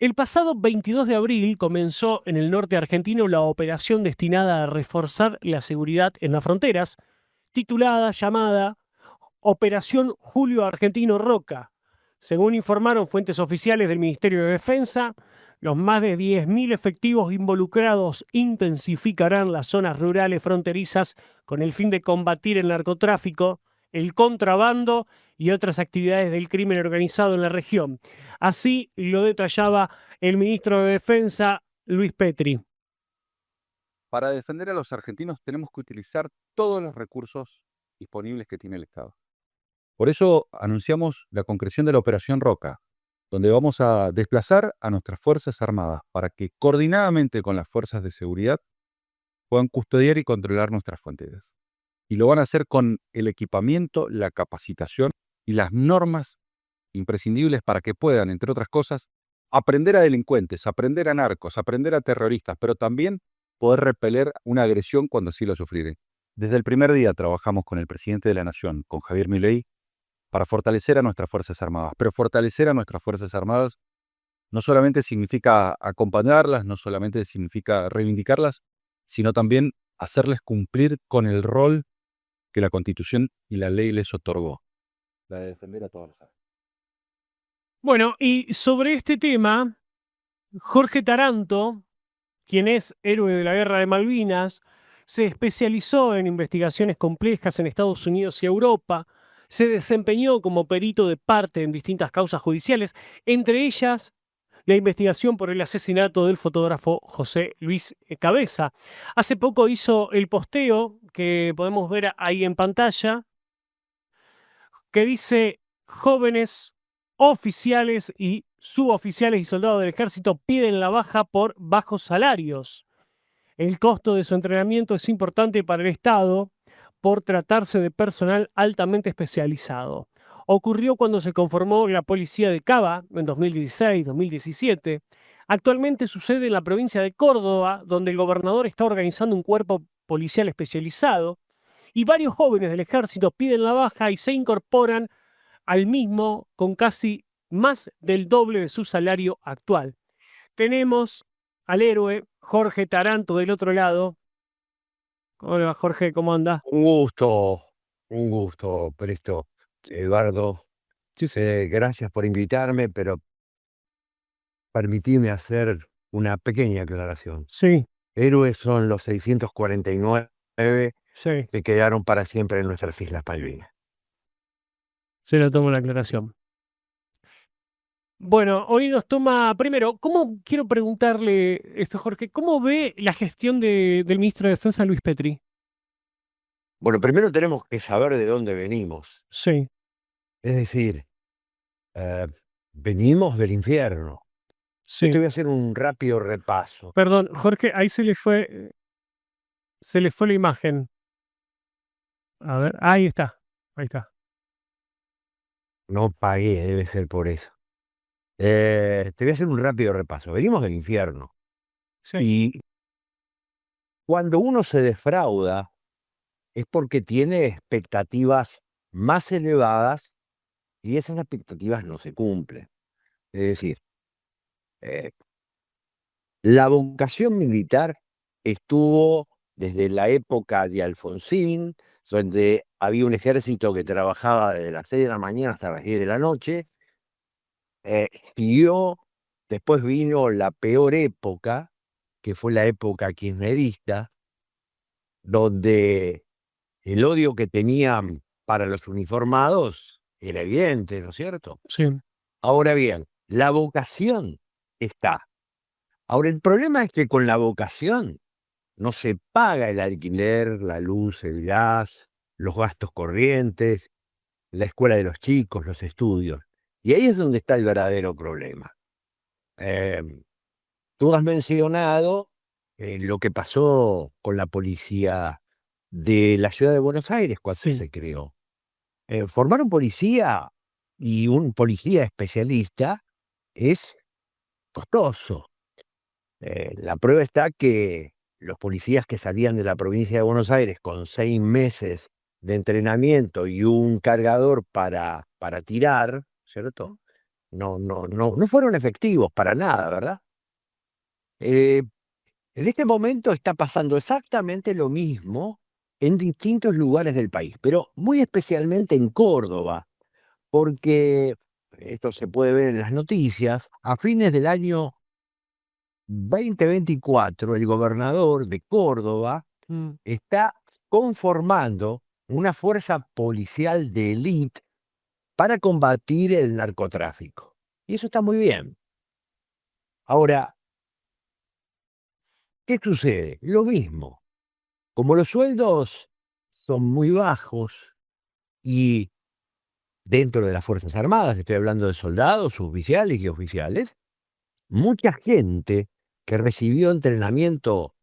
El pasado 22 de abril comenzó en el norte argentino la operación destinada a reforzar la seguridad en las fronteras, llamada Operación Julio Argentino Roca. Según informaron fuentes oficiales del Ministerio de Defensa, los más de 10.000 efectivos involucrados intensificarán las zonas rurales fronterizas con el fin de combatir el narcotráfico, el contrabando y otras actividades del crimen organizado en la región. Así lo detallaba el ministro de Defensa, Luis Petri. Para defender a los argentinos tenemos que utilizar todos los recursos disponibles que tiene el Estado. Por eso anunciamos la concreción de la Operación Roca, donde vamos a desplazar a nuestras Fuerzas Armadas para que coordinadamente con las fuerzas de seguridad puedan custodiar y controlar nuestras fronteras. Y lo van a hacer con el equipamiento, la capacitación y las normas imprescindibles para que puedan, entre otras cosas, aprender a delincuentes, aprender a narcos, aprender a terroristas, pero también poder repeler una agresión cuando así lo sufrieren. Desde el primer día trabajamos con el presidente de la Nación, con Javier Milei, para fortalecer a nuestras Fuerzas Armadas. Pero fortalecer a nuestras Fuerzas Armadas no solamente significa acompañarlas, no solamente significa reivindicarlas, sino también hacerles cumplir con el rol que la Constitución y la ley les otorgó, la de defender a todos los argentinos. Bueno, y sobre este tema, Jorge Taranto, quien es héroe de la Guerra de Malvinas, se especializó en investigaciones complejas en Estados Unidos y Europa, se desempeñó como perito de parte en distintas causas judiciales, entre ellas la investigación por el asesinato del fotógrafo José Luis Cabeza. Hace poco hizo el posteo que podemos ver ahí en pantalla, que dice: jóvenes oficiales y suboficiales y soldados del ejército piden la baja por bajos salarios. El costo de su entrenamiento es importante para el Estado por tratarse de personal altamente especializado. Ocurrió cuando se conformó la policía de Cava en 2016-2017. Actualmente sucede en la provincia de Córdoba, donde el gobernador está organizando un cuerpo policial especializado y varios jóvenes del ejército piden la baja y se incorporan al mismo con casi más del doble de su salario actual. Tenemos al héroe Jorge Taranto del otro lado. Hola Jorge, ¿cómo anda? Un gusto, Presto, Eduardo. Sí, sí. Gracias por invitarme, pero permitime hacer una pequeña aclaración. Sí, Héroes son los 649 sí, que quedaron para siempre en nuestras Islas Malvinas. se lo tomo la aclaración. Bueno, hoy nos toma, primero, quiero preguntarle esto, Jorge, ¿cómo ve la gestión del ministro de Defensa, Luis Petri? Bueno, primero tenemos que saber de dónde venimos. Sí, Es decir, eh, venimos del infierno. Yo sí. te voy a hacer un rápido repaso. Perdón, Jorge, ahí se le fue la imagen. A ver, ahí está, ahí está. No pagué, debe ser por eso. Te voy a hacer un rápido repaso. Venimos del infierno. Sí, Y cuando uno se defrauda, es porque tiene expectativas más elevadas y esas expectativas no se cumplen. Es decir, eh, la vocación militar estuvo desde la época de Alfonsín, donde había un ejército que trabajaba desde las 6 de la mañana hasta las 10 de la noche. Siguió, después vino la peor época, que fue la época kirchnerista, donde el odio que tenían para los uniformados era evidente, ¿no es cierto? sí, Ahora bien, la vocación está. Ahora, el problema es que con la vocación no se paga el alquiler, la luz, el gas, los gastos corrientes, la escuela de los chicos, los estudios. Y ahí es donde está el verdadero problema. Em, Tú has mencionado lo que pasó con la policía de la ciudad de Buenos Aires cuando sí, se creó. Formar un policía y un policía especialista es costoso. La prueba está que los policías que salían de la provincia de Buenos Aires con 6 meses de entrenamiento y un cargador para tirar, ¿cierto? no fueron efectivos para nada, ¿verdad? En este momento está pasando exactamente lo mismo en distintos lugares del país, pero muy especialmente en Córdoba, porque esto se puede ver en las noticias. A fines del año 2024, el gobernador de Córdoba Mm. está conformando una fuerza policial de élite para combatir el narcotráfico. Y eso está muy bien. Ahora, ¿qué sucede? Lo mismo. Como los sueldos son muy bajos y dentro de las Fuerzas Armadas, estoy hablando de soldados, oficiales y oficiales, mucha gente que recibió entrenamiento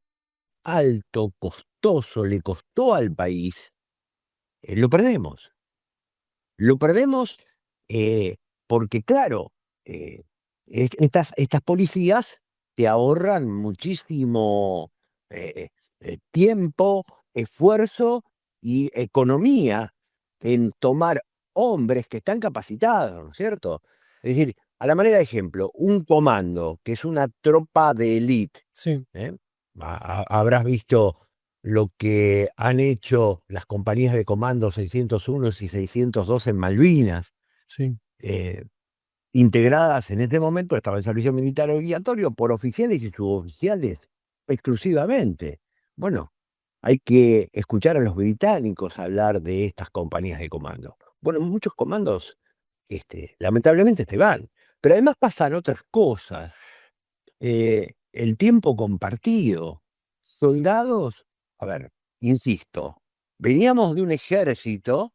alto, costoso, le costó al país, lo perdemos. Lo perdemos porque, claro, estas policías te ahorran muchísimo tiempo, esfuerzo y economía en tomar hombres que están capacitados, ¿no es cierto? Es decir, a la manera de ejemplo, un comando que es una tropa de élite, Sí, ¿eh? Habrás visto lo que han hecho las compañías de comando 601 y 602 en Malvinas, sí. eh, integradas en este momento, estaba el servicio militar obligatorio por oficiales y suboficiales exclusivamente. Bueno, hay que escuchar a los británicos hablar de estas compañías de comando. Bueno, muchos comandos, lamentablemente, se van, pero además pasan otras cosas. El tiempo compartido. Soldados, a ver, insisto, veníamos de un ejército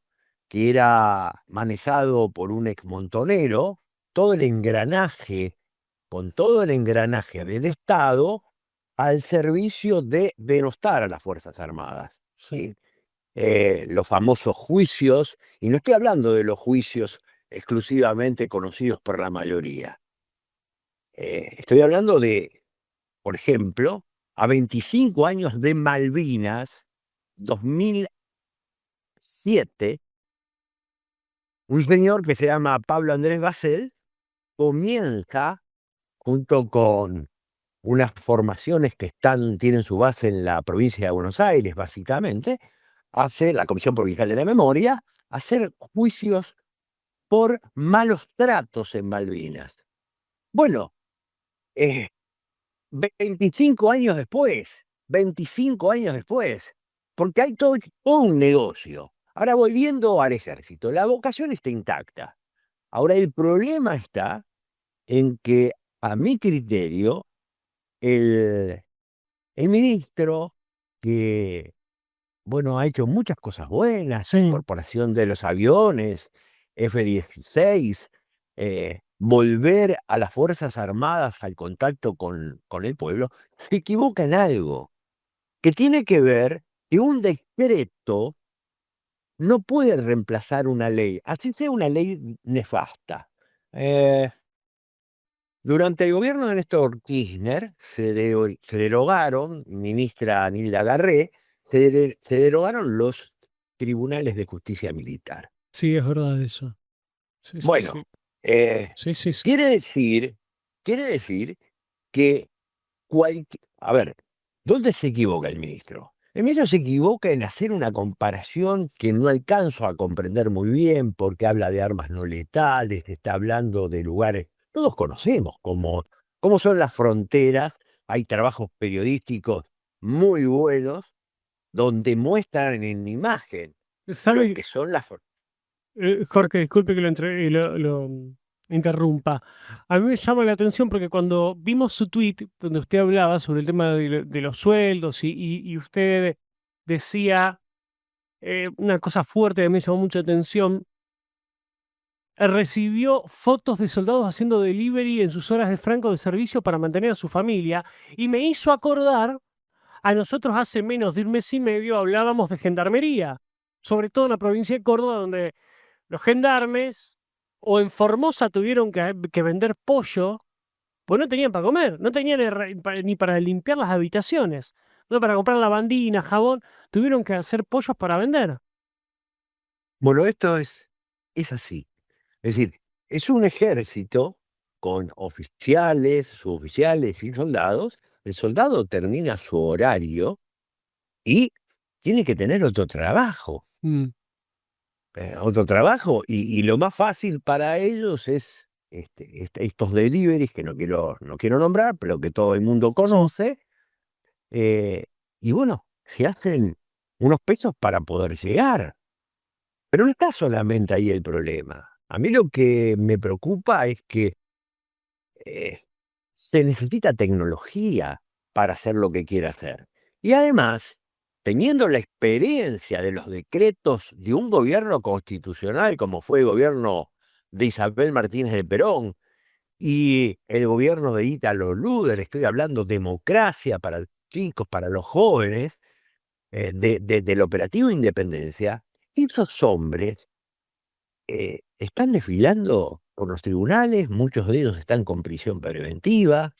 que era manejado por un exmontonero, todo el engranaje, con todo el engranaje del Estado al servicio de denostar a las Fuerzas Armadas. Sí. ¿Sí? Los famosos juicios, y no estoy hablando de los juicios exclusivamente conocidos por la mayoría. Estoy hablando de, por ejemplo, a 25 años de Malvinas, 2007, un señor que se llama Pablo Andrés Basel comienza, junto con unas formaciones que tienen su base en la provincia de Buenos Aires, básicamente, hace la Comisión Provincial de la Memoria, a hacer juicios por malos tratos en Malvinas. Bueno, eh, 25 años después, porque hay todo un negocio. Ahora, volviendo al ejército, la vocación está intacta. Ahora, el problema está en que, a mi criterio, el, el ministro, que, bueno, ha hecho muchas cosas buenas, Sí. incorporación de los aviones, F-16, volver a las Fuerzas Armadas al contacto con el pueblo, se equivoca en algo, que tiene que ver que un decreto no puede reemplazar una ley, así sea una ley nefasta. Durante el gobierno de Néstor Kirchner se derogaron, ministra Nilda Garré, se derogaron los tribunales de justicia militar. Sí, es verdad eso. Sí, sí, Bueno, sí. eh, Sí, sí, sí. quiere decir que a ver, ¿dónde se equivoca el ministro? El ministro se equivoca en hacer una comparación que no alcanzo a comprender muy bien, porque habla de armas no letales, está hablando de lugares, todos conocemos cómo son las fronteras, hay trabajos periodísticos muy buenos donde muestran en imagen lo ¿Sabe? que son las fronteras. Jorge, disculpe que lo interrumpa. A mí me llama la atención porque cuando vimos su tweet donde usted hablaba sobre el tema de los sueldos y usted decía una cosa fuerte que me llamó mucha atención, recibió fotos de soldados haciendo delivery en sus horas de franco de servicio para mantener a su familia y me hizo acordar a nosotros hace menos de un mes y medio hablábamos de gendarmería, sobre todo en la provincia de Córdoba, donde los gendarmes o en Formosa tuvieron que vender pollo, pues no tenían para comer, no tenían ni para limpiar las habitaciones, no para comprar lavandina, jabón, tuvieron que hacer pollos para vender. Bueno, esto es así. Es decir, es un ejército con oficiales, suboficiales y soldados. El soldado termina su horario y tiene que tener otro trabajo. Y lo más fácil para ellos es estos deliveries que no quiero nombrar, pero que todo el mundo conoce. Y bueno, se hacen unos pesos para poder llegar. Pero no está solamente ahí el problema. A mí lo que me preocupa es que se necesita tecnología para hacer lo que quiere hacer. Y además, teniendo la experiencia de los decretos de un gobierno constitucional como fue el gobierno de Isabel Martínez de Perón y el gobierno de Ítalo Luder, estoy hablando democracia para los chicos, para los jóvenes, del operativo Independencia, esos hombres están desfilando por los tribunales, muchos de ellos están con prisión preventiva.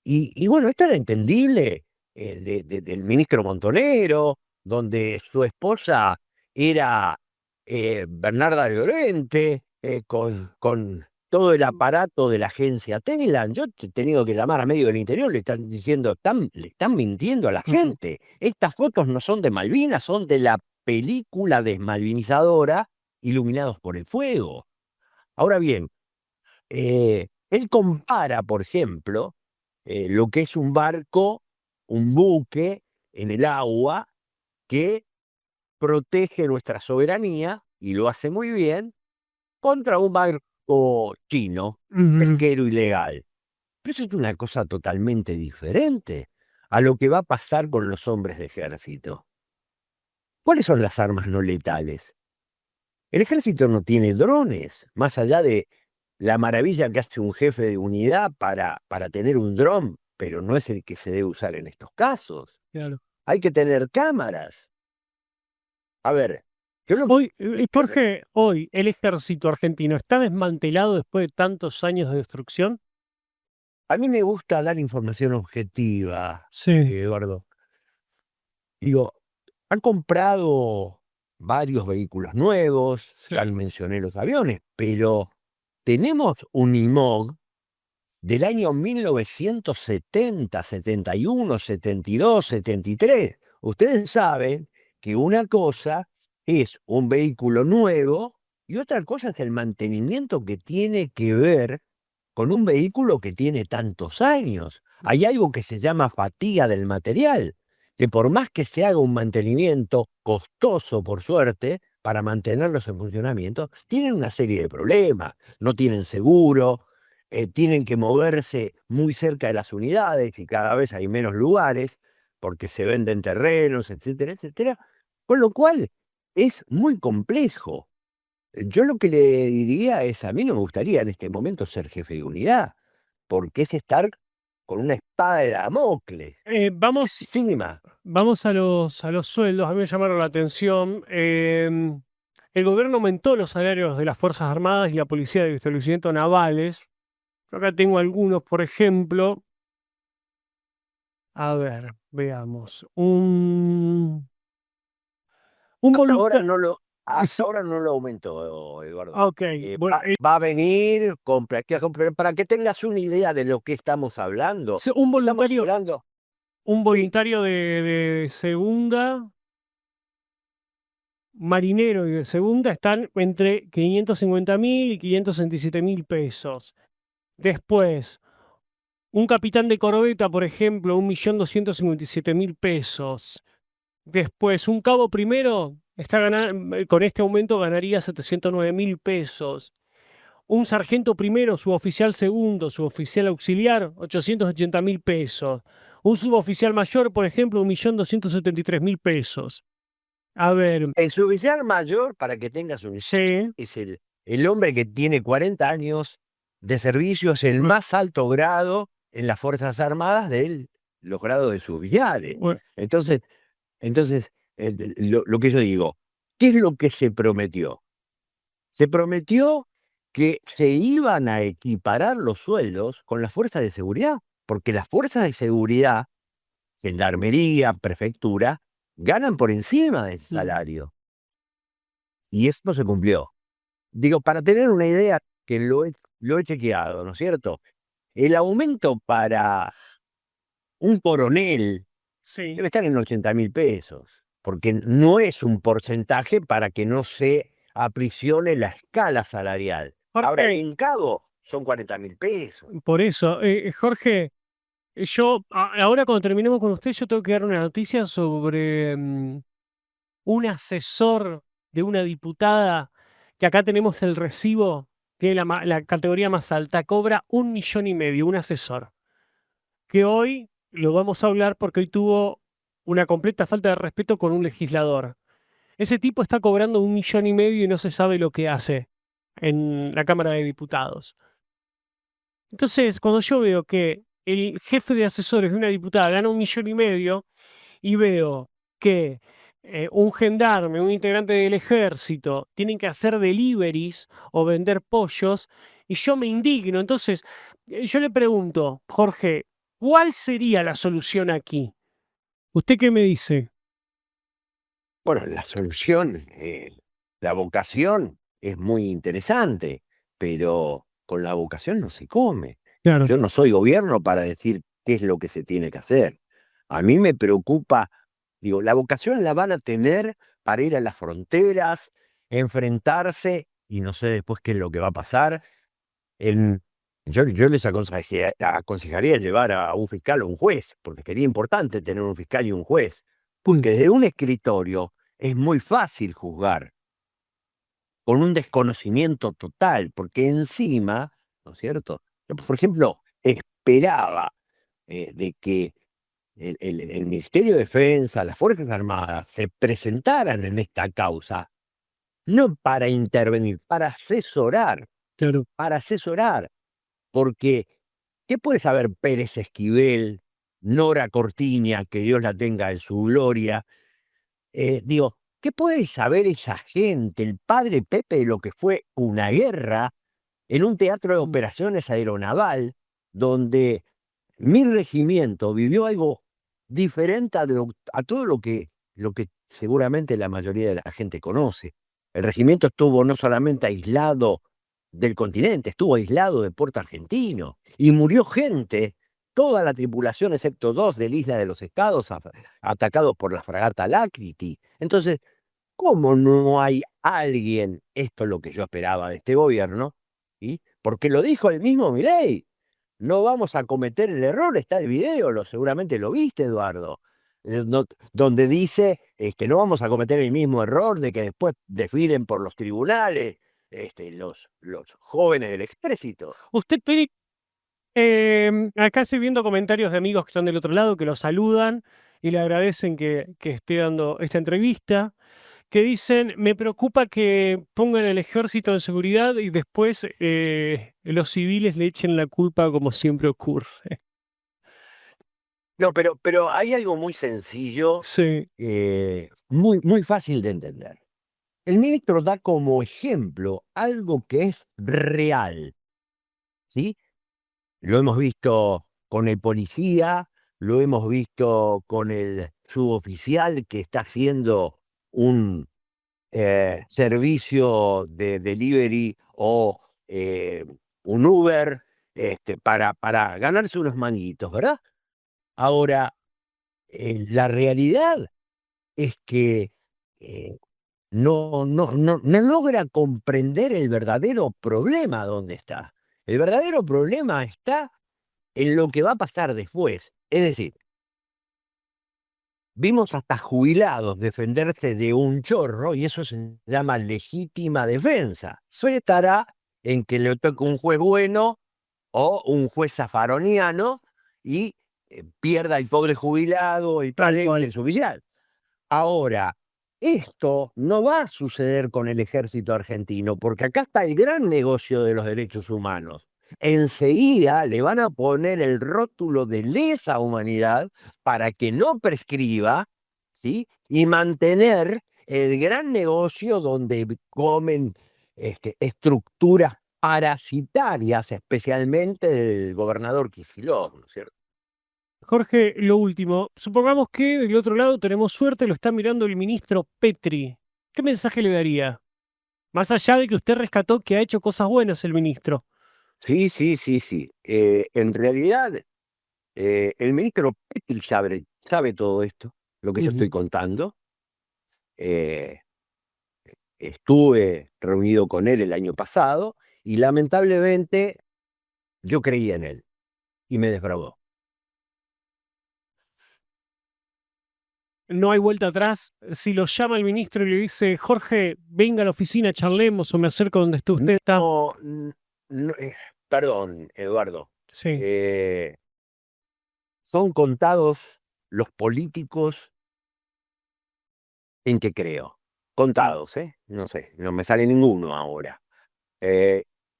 Y bueno, esto era entendible del ministro Montonero, donde su esposa era Bernarda Llorente, con todo el aparato de la agencia Telam. Yo he tenido que llamar a medio del interior, le están diciendo, le están mintiendo a la gente. Estas fotos no son de Malvinas, son de la película desmalvinizadora Iluminados por el Fuego. Ahora bien, él compara, por ejemplo, lo que es un barco, un buque en el agua que protege nuestra soberanía, y lo hace muy bien, contra un barco chino, pesquero ilegal. Pero eso es una cosa totalmente diferente a lo que va a pasar con los hombres de ejército. ¿Cuáles son las armas no letales? El ejército no tiene drones, más allá de la maravilla que hace un jefe de unidad para tener un dron, pero no es el que se debe usar en estos casos. Claro. Hay que tener cámaras. A ver, Jorge, hoy el ejército argentino está desmantelado después de tantos años de destrucción. a mí me gusta dar información objetiva, Sí. Eduardo. Digo, han comprado varios vehículos nuevos, Sí. ya mencioné los aviones, pero tenemos un IMOG del año 1970, 71, 72, 73. Ustedes saben que una cosa es un vehículo nuevo y otra cosa es el mantenimiento que tiene que ver con un vehículo que tiene tantos años. Hay algo que se llama fatiga del material, que por más que se haga un mantenimiento costoso, por suerte, para mantenerlos en funcionamiento, tienen una serie de problemas. No tienen seguro, tienen que moverse muy cerca de las unidades y cada vez hay menos lugares porque se venden terrenos, etcétera, etcétera. Con lo cual es muy complejo. Yo lo que le diría es, a mí no me gustaría en este momento ser jefe de unidad, porque es estar con una espada de Damocles. Vamos a los sueldos. A mí me llamaron la atención. El gobierno aumentó los salarios de las Fuerzas Armadas y la Policía de Establecimientos Navales. Yo acá tengo algunos, por ejemplo. A ver, veamos. Un Ahora voluntario. ahora no lo aumentó, Eduardo. Ok, bueno, Va a venir, para que tengas una idea de lo que estamos hablando. un Estamos voluntario, hablando, de segunda, marinero y de segunda, están entre 550.000 y 567.000 pesos. Después, un capitán de corbeta, por ejemplo, 1.257.000 pesos. Después, un cabo primero está con este aumento ganaría 709.000 pesos. Un sargento primero, suboficial segundo, suboficial auxiliar, 880.000 pesos. Un suboficial mayor, por ejemplo, 1.273.000 pesos. A ver, el suboficial mayor, para que tengas un sí, es el hombre que tiene 40 años de servicio, es el más alto grado en las Fuerzas Armadas de los grados de suboficiales. bueno, Entonces, lo que yo digo, ¿qué es lo que se prometió? Se prometió que se iban a equiparar los sueldos con las fuerzas de seguridad, porque las fuerzas de seguridad, gendarmería, prefectura, ganan por encima de ese salario. Y eso no se cumplió. Digo, para tener una idea, porque lo he chequeado, ¿no es cierto? El aumento para un coronel Sí. debe estar en 80.000 pesos, porque no es un porcentaje para que no se aprisione la escala salarial. Ahora, Jorge, en cabo son 40.000 pesos. por eso, Jorge, ahora cuando terminemos con usted, yo tengo que dar una noticia sobre un asesor de una diputada, que acá tenemos el recibo, tiene la categoría más alta, cobra 1,5 millones, un asesor, que hoy lo vamos a hablar porque hoy tuvo una completa falta de respeto con un legislador. Ese tipo está cobrando 1,5 millones y no se sabe lo que hace en la Cámara de Diputados. Entonces, cuando yo veo que el jefe de asesores de una diputada gana 1,5 millones y veo que un gendarme, un integrante del ejército, tienen que hacer deliveries o vender pollos, y yo me indigno. Entonces, yo le pregunto, Jorge, ¿cuál sería la solución aquí? ¿Usted qué me dice? Bueno, la solución, la vocación es muy interesante, pero con la vocación no se come. Claro, Yo no soy gobierno para decir qué es lo que se tiene que hacer. A mí me preocupa, digo, la vocación la van a tener para ir a las fronteras, enfrentarse, y no sé después qué es lo que va a pasar. En- yo les aconsejaría llevar a un fiscal o un juez, porque sería importante tener un fiscal y un juez, porque desde un escritorio es muy fácil juzgar, con un desconocimiento total, porque encima, ¿no es cierto? Yo, por ejemplo, esperaba de que el Ministerio de Defensa, las Fuerzas Armadas, se presentaran en esta causa, no para intervenir, claro. para asesorar, porque ¿qué puede saber Pérez Esquivel, Nora Cortiña, que Dios la tenga en su gloria? Digo, ¿qué puede saber esa gente, el padre Pepe, de lo que fue una guerra en un teatro de operaciones aeronaval, donde mi regimiento vivió algo diferente a todo lo que seguramente la mayoría de la gente conoce? El regimiento estuvo no solamente aislado del continente, estuvo aislado de Puerto Argentino, y murió gente, toda la tripulación excepto 2 de la Isla de los Estados, atacados por la fragata Alacrity. Entonces, ¿cómo no hay alguien? Esto es lo que yo esperaba de este gobierno, ¿sí? Porque lo dijo el mismo Milei. No vamos a cometer el error, está el video, seguramente lo viste, Eduardo, donde dice que no vamos a cometer el mismo error de que después desfilen por los tribunales los jóvenes del ejército. Usted tiene, acá estoy viendo comentarios de amigos que están del otro lado, que lo saludan y le agradecen que esté dando esta entrevista, que dicen, me preocupa que pongan el ejército en seguridad y después los civiles le echen la culpa como siempre ocurre. No, pero hay algo muy sencillo, Sí, muy, muy fácil de entender. El ministro da como ejemplo algo que es real, ¿sí? Lo hemos visto con el policía, lo hemos visto con el suboficial que está haciendo un servicio de delivery o un Uber para ganarse unos manguitos, ¿verdad? Ahora, la realidad es que eh, no logra comprender el verdadero problema dónde está. El verdadero problema está en lo que va a pasar después. Es decir, vimos hasta jubilados defenderse de un chorro, y eso se llama legítima defensa. Suele estará en que le toque un juez bueno o un juez zafaroniano y pierda el pobre jubilado y tal pague cual. el oficial. Ahora, esto no va a suceder con el ejército argentino, porque acá está el gran negocio de los derechos humanos. Enseguida le van a poner el rótulo de lesa humanidad para que no prescriba, ¿sí? Y mantener el gran negocio donde comen estructuras parasitarias, especialmente del gobernador Kicillof, ¿no es cierto? Jorge, lo último, supongamos que del otro lado tenemos suerte, lo está mirando el ministro Petri. ¿Qué mensaje le daría? Más allá de que usted rescató que ha hecho cosas buenas el ministro. Sí, sí, sí, sí. En realidad, el ministro Petri sabe todo esto, lo que yo estoy contando. Estuve reunido con él el año pasado y lamentablemente yo creía en él y me defraudó. No hay vuelta atrás. Si lo llama el ministro y le dice, Jorge, venga a la oficina, charlemos, o me acerco donde usted está. No, perdón, Eduardo. Sí. Son contados los políticos en que creo. Contados, ¿eh? No sé, no me sale ninguno ahora.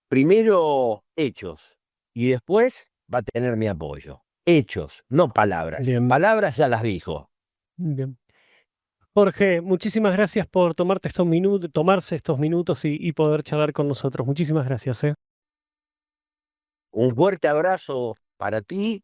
Primero hechos y después va a tener mi apoyo. Hechos, no palabras. Bien. Palabras ya las dijo. Bien. Jorge, muchísimas gracias por tomarse estos minutos y poder charlar con nosotros. Muchísimas gracias. Un fuerte abrazo para ti.